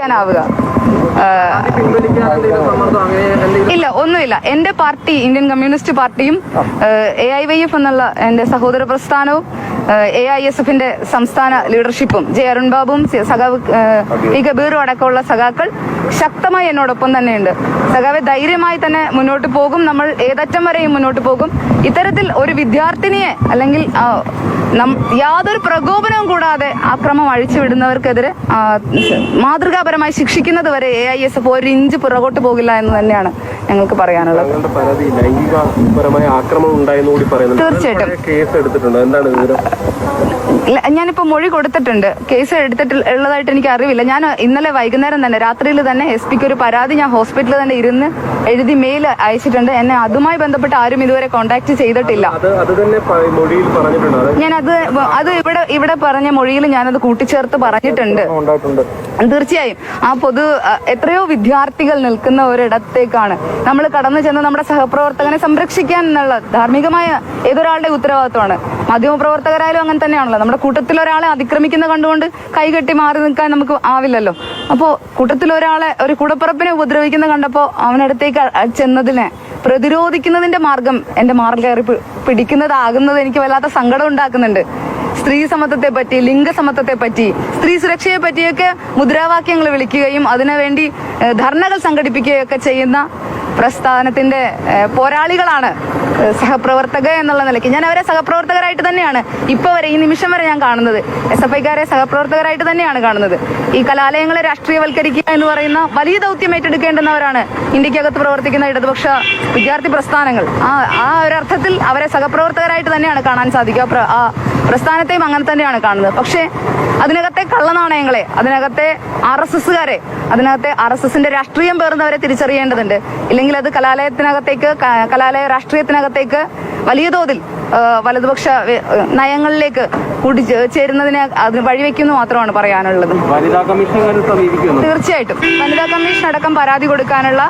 ാവുക ഇല്ല, ഒന്നുമില്ല. എന്റെ പാർട്ടി ഇന്ത്യൻ കമ്മ്യൂണിസ്റ്റ് പാർട്ടിയും AIYF എന്നുള്ള എന്റെ സഹോദര പ്രസ്ഥാനവും AISFന്റെ സംസ്ഥാന ലീഡർഷിപ്പും അരുൺ ബാബുവും സഖാവ് കബീറും അടക്കമുള്ള സഖാക്കൾ ശക്തമായി എന്നോടൊപ്പം തന്നെയുണ്ട്. സഖാവെ ധൈര്യമായി തന്നെ മുന്നോട്ട് പോകും. നമ്മൾ ഏതറ്റം വരെയും മുന്നോട്ട് പോകും. ഇത്തരത്തിൽ ഒരു വിദ്യാർത്ഥിനിയെ അല്ലെങ്കിൽ യാതൊരു പ്രകോപനവും കൂടാതെ ആക്രമം അഴിച്ചുവിടുന്നവർക്കെതിരെ മാതൃകാപരമായി ശിക്ഷിക്കുന്നത് വരെ AISF ഒരു ഇഞ്ച് പുറകോട്ട് പോകില്ല എന്ന് തന്നെയാണ് ഞങ്ങൾക്ക് പറയാനുള്ളത്. തീർച്ചയായിട്ടും ഞാനിപ്പോ മൊഴി കൊടുത്തിട്ടുണ്ട്. കേസ് എടുത്തിട്ടുള്ളതായിട്ട് എനിക്ക് അറിവില്ല. ഞാൻ ഇന്നലെ വൈകുന്നേരം തന്നെ രാത്രിയിൽ തന്നെ SP ഒരു പരാതി ഞാൻ ഹോസ്പിറ്റലിൽ തന്നെ ഇരുന്ന് എഴുതി മെയിൽ അയച്ചിട്ടുണ്ട്. എന്നെ അതുമായി ബന്ധപ്പെട്ട് ആരും ഇതുവരെ കോണ്ടാക്ട് ചെയ്തിട്ടില്ല. അത് ഇവിടെ പറഞ്ഞ മൊഴിയിൽ ഞാനത് കൂട്ടിച്ചേർത്ത് പറഞ്ഞിട്ടുണ്ട്. തീർച്ചയായും ആ എത്രയോ വിദ്യാർത്ഥികൾ നിൽക്കുന്ന ഒരിടത്തേക്കാണ് നമ്മൾ കടന്നു ചെന്ന് നമ്മുടെ സഹപ്രവർത്തകനെ സംരക്ഷിക്കാൻ എന്നുള്ള ധാർമ്മികമായ ഏതൊരാളുടെ ഉത്തരവാദിത്വമാണ്. മാധ്യമപ്രവർത്തകരായാലും അങ്ങനെ തന്നെയാണല്ലോ. നമ്മുടെ കൂട്ടത്തിൽ ഒരാളെ അതിക്രമിക്കുന്ന കണ്ടുകൊണ്ട് കൈകെട്ടി മാറി നിൽക്കാൻ നമുക്ക് ആവില്ലല്ലോ. അപ്പോ കൂട്ടത്തിൽ ഒരു കൂടപ്പിറപ്പിനെ ഉപദ്രവിക്കുന്ന കണ്ടപ്പോ അവനടുത്തേക്ക് ചെന്നതിനെ പ്രതിരോധിക്കുന്നതിന്റെ മാർഗം എന്റെ മാറിൽ കയറി പിടിക്കുന്നതാകുന്നത് എനിക്ക് വല്ലാത്ത സങ്കടം ഉണ്ടാക്കുന്നുണ്ട്. സ്ത്രീ സമത്വത്തെ പറ്റി, ലിംഗസമത്വത്തെ പറ്റി, സ്ത്രീ സുരക്ഷയെ പറ്റിയൊക്കെ മുദ്രാവാക്യങ്ങൾ വിളിക്കുകയും അതിനുവേണ്ടി ധർണകൾ സംഘടിപ്പിക്കുകയൊക്കെ ചെയ്യുന്ന പ്രസ്ഥാനത്തിന്റെ പോരാളികളാണ് സഹപ്രവർത്തക എന്നുള്ള നിലയ്ക്ക്. ഞാൻ അവരെ സഹപ്രവർത്തകരായിട്ട് തന്നെയാണ് ഇപ്പൊ വരെ ഈ നിമിഷം വരെ ഞാൻ കാണുന്നത്. SFIക്കാരെ സഹപ്രവർത്തകരായിട്ട് തന്നെയാണ് കാണുന്നത്. ഈ കലാലയങ്ങളെ രാഷ്ട്രീയവൽക്കരിക്കുക എന്ന് പറയുന്ന വലിയ ദൗത്യം ഏറ്റെടുക്കേണ്ടുന്നവരാണ് ഇന്ത്യക്കകത്ത് പ്രവർത്തിക്കുന്ന ഇടതുപക്ഷ വിദ്യാർത്ഥി പ്രസ്ഥാനങ്ങൾ. ആ ഒരർത്ഥത്തിൽ അവരെ സഹപ്രവർത്തകരായിട്ട് തന്നെയാണ് കാണാൻ സാധിക്കുക. ആ പ്രസ്ഥാനത്തെയും അങ്ങനെ തന്നെയാണ് കാണുന്നത്. പക്ഷേ അതിനകത്തെ കള്ളനാണയങ്ങളെ, അതിനകത്തെ RSSകാരെ, അതിനകത്തെ RSSന്റെ രാഷ്ട്രീയം പേർന്നവരെ തിരിച്ചറിയേണ്ടതുണ്ട്. ഇല്ലെങ്കിൽ അത് കലാലയ രാഷ്ട്രീയത്തിനകത്തേക്ക് വലിയ തോതിൽ വലതുപക്ഷ നയങ്ങളിലേക്ക് കൂടിച്ചേരുന്നതിനെ അതിന് വഴിവെക്കുന്നു മാത്രമാണ് പറയാനുള്ളത്. വനിതാ കമ്മീഷൻ തീർച്ചയായിട്ടും വനിതാ കമ്മീഷൻ അടക്കം പരാതി കൊടുക്കാനുള്ള